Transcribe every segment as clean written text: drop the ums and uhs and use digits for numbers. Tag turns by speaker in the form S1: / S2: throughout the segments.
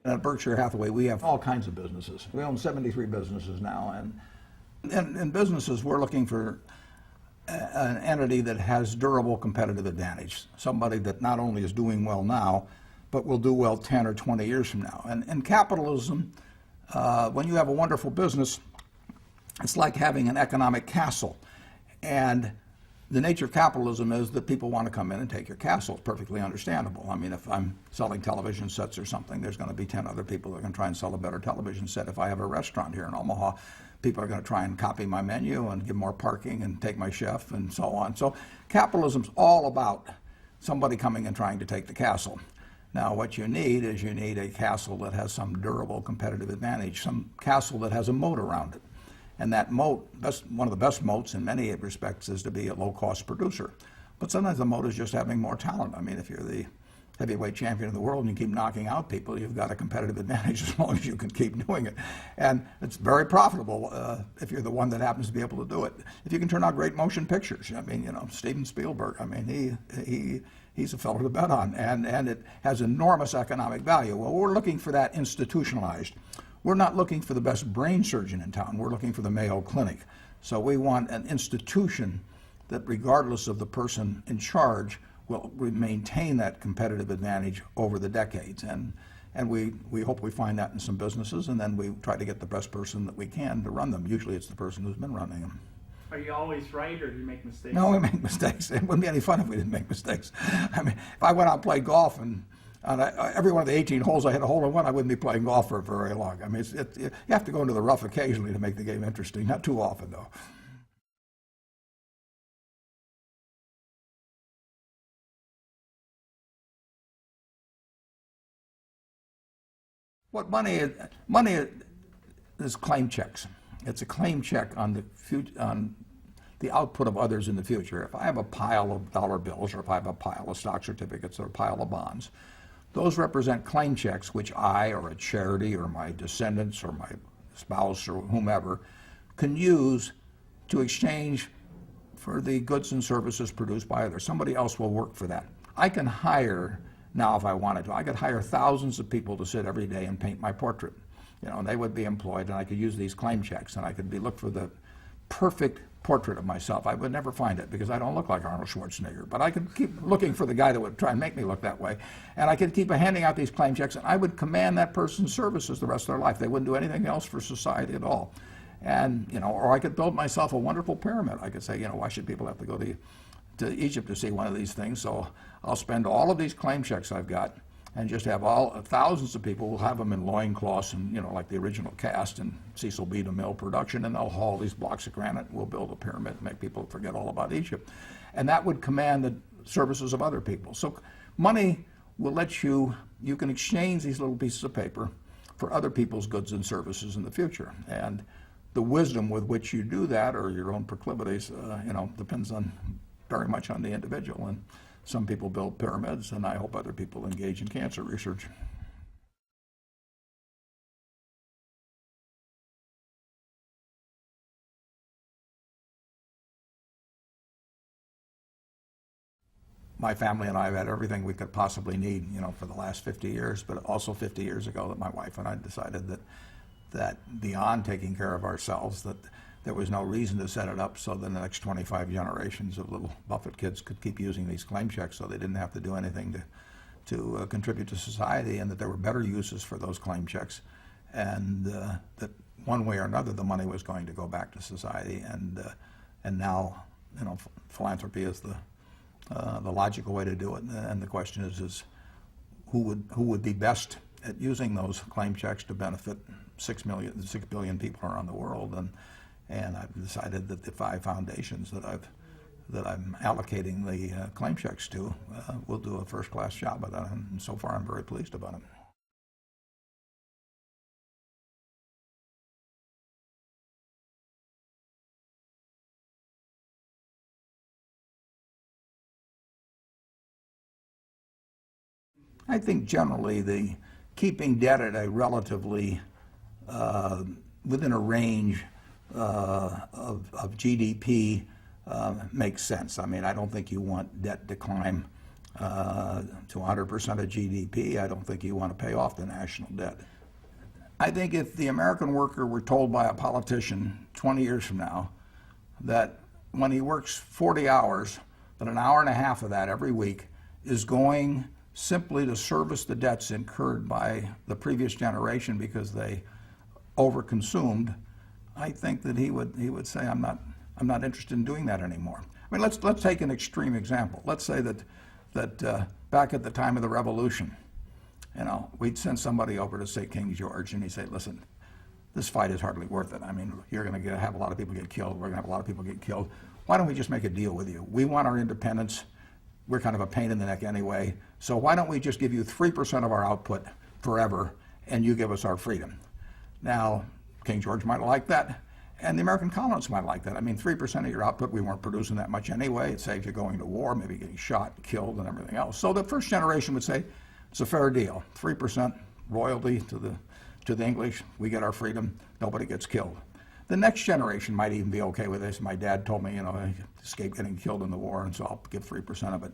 S1: At Berkshire Hathaway, we have all kinds of businesses. We own 73 businesses now, and in businesses, we're looking for an entity that has durable competitive advantage, somebody that not only is doing well now, but will do well 10 or 20 years from now. And in capitalism, when you have a wonderful business, it's like having an economic castle. And the nature of capitalism is that people want to come in and take your castle. It's perfectly understandable. I mean, if I'm selling television sets or something, there's going to be 10 other people that are going to try and sell a better television set. If I have a restaurant here in Omaha, people are going to try and copy my menu and give more parking and take my chef and so on. So capitalism's all about somebody coming and trying to take the castle. Now, what you need is you need a castle that has some durable competitive advantage, some castle that has a moat around it. And that moat, one of the best moats in many respects, is to be a low-cost producer. But sometimes the moat is just having more talent. I mean, if you're the heavyweight champion of the world and you keep knocking out people, you've got a competitive advantage as long as you can keep doing it. And it's very profitable if you're the one that happens to be able to do it. If you can turn out great motion pictures, I mean, you know, Steven Spielberg, I mean, he's a fellow to bet on, and it has enormous economic value. Well, we're looking for that institutionalized. We're not looking for the best brain surgeon in town. We're looking for the Mayo Clinic. So we want an institution that, regardless of the person in charge, will maintain that competitive advantage over the decades. And we hope we find that in some businesses, and then we try to get the best person that we can to run them. Usually it's the person who's been running them.
S2: Are you always right, or do you make mistakes?
S1: No, we make mistakes. It wouldn't be any fun if we didn't make mistakes. I mean, if I went out and played golf and on every one of the 18 holes I hit a hole-in-one, I wouldn't be playing golf for very long. I mean, you have to go into the rough occasionally to make the game interesting. Not too often, though. What money is claim checks. It's a claim check on the output of others in the future. If I have a pile of dollar bills, or if I have a pile of stock certificates or a pile of bonds, those represent claim checks which I or a charity or my descendants or my spouse or whomever can use to exchange for the goods and services produced by others. Somebody else will work for that. I can hire now, if I wanted to, I could hire thousands of people to sit every day and paint my portrait. You know, and they would be employed, and I could use these claim checks, and I could look for the perfect portrait of myself. I would never find it because I don't look like Arnold Schwarzenegger, but I could keep looking for the guy that would try and make me look that way. And I could keep handing out these claim checks, and I would command that person's services the rest of their life. They wouldn't do anything else for society at all. And, you know, or I could build myself a wonderful pyramid. I could say, you know, why should people have to go to Egypt to see one of these things? So I'll spend all of these claim checks I've got and just have thousands of people. We'll have them in loincloths and, you know, like the original cast in Cecil B. DeMille production, and they'll haul these blocks of granite. We'll build a pyramid and make people forget all about Egypt. And that would command the services of other people. So money will let you can exchange these little pieces of paper for other people's goods and services in the future. And the wisdom with which you do that, or your own proclivities, you know, depends on very much on the individual. And some people build pyramids, and I hope other people engage in cancer research. My family and I have had everything we could possibly need, you know, for the last 50 years, but also 50 years ago that my wife and I decided that beyond taking care of ourselves, that there was no reason to set it up so that the next 25 generations of little Buffett kids could keep using these claim checks, so they didn't have to do anything to contribute to society, and that there were better uses for those claim checks, and that one way or another the money was going to go back to society. And now, you know, philanthropy is the logical way to do it. And the question is who would be best at using those claim checks to benefit 6 billion people around the world. And I've decided that the 5 foundations that I'm allocating the claim checks to will do a first-class job of that, and so far I'm very pleased about it. I think generally the keeping debt at a relatively within a range of GDP makes sense. I mean, I don't think you want debt to climb to 100% of GDP, I don't think you want to pay off the national debt. I think if the American worker were told by a politician 20 years from now that when he works 40 hours, that an hour and a half of that every week is going simply to service the debts incurred by the previous generation because they overconsumed, I think that he would say, I'm not interested in doing that anymore. I mean, let's take an extreme example. Let's say that back at the time of the Revolution, we'd send somebody over to, say, King George, and he'd say, listen, this fight is hardly worth it. I mean, you're going to have a lot of people get killed. We're going to have a lot of people get killed. Why don't we just make a deal with you? We want our independence. We're kind of a pain in the neck anyway. So why don't we just give you 3% of our output forever, and you give us our freedom? Now, King George might like that, and the American colonists might like that. I mean, 3% of your output, we weren't producing that much anyway. It saves you going to war, maybe getting shot, killed, and everything else. So the first generation would say, it's a fair deal. 3% royalty to the English. We get our freedom. Nobody gets killed. The next generation might even be okay with this. My dad told me, he escaped getting killed in the war, and so I'll give 3% of it.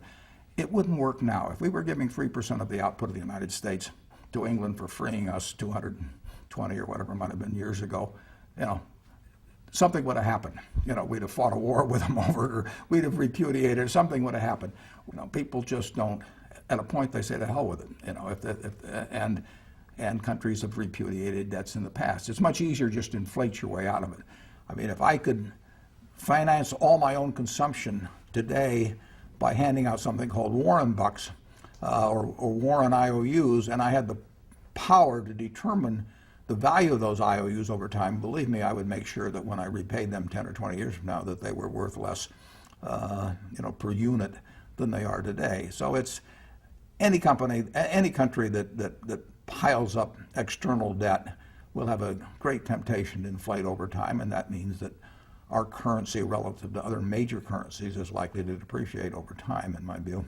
S1: It wouldn't work now. If we were giving 3% of the output of the United States to England for freeing us 220 or whatever it might have been years ago, something would have happened. We'd have fought a war with them over it, or we'd have repudiated, something would have happened. People just don't, at a point they say to hell with it, and countries have repudiated debts in the past. It's much easier just to inflate your way out of it. I mean, if I could finance all my own consumption today by handing out something called Warren bucks or Warren IOUs, and I had the power to determine the value of those IOUs over time, believe me, I would make sure that when I repaid them 10 or 20 years from now, that they were worth less, per unit than they are today. So it's any company, any country that piles up external debt will have a great temptation to inflate over time, and that means that our currency relative to other major currencies is likely to depreciate over time, in my view.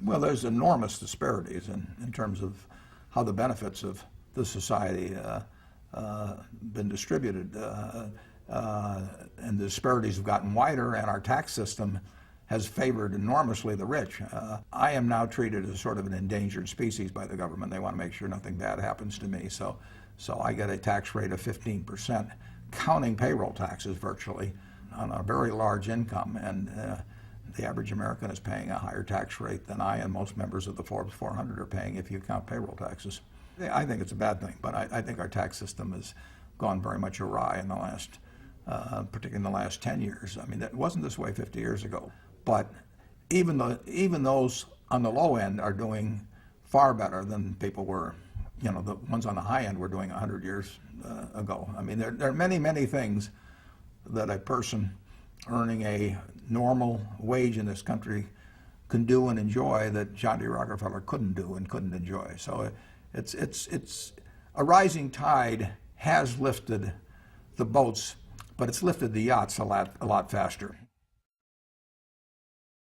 S1: Well, there's enormous disparities in terms of how the benefits of the society been distributed, and the disparities have gotten wider, and our tax system has favored enormously the rich. I am now treated as sort of an endangered species by the government. They want to make sure nothing bad happens to me, so I get a tax rate of 15%, counting payroll taxes virtually, on a very large income, and the average American is paying a higher tax rate than I and most members of the Forbes 400 are paying if you count payroll taxes. I think it's a bad thing, but I think our tax system has gone very much awry in the last, particularly in the last 10 years. I mean, it wasn't this way 50 years ago. But even those on the low end are doing far better than people were, the ones on the high end were doing 100 years ago. I mean, there are many, many things that a person earning a normal wage in this country can do and enjoy that John D. Rockefeller couldn't do and couldn't enjoy. So it's a rising tide has lifted the boats, but it's lifted the yachts a lot faster.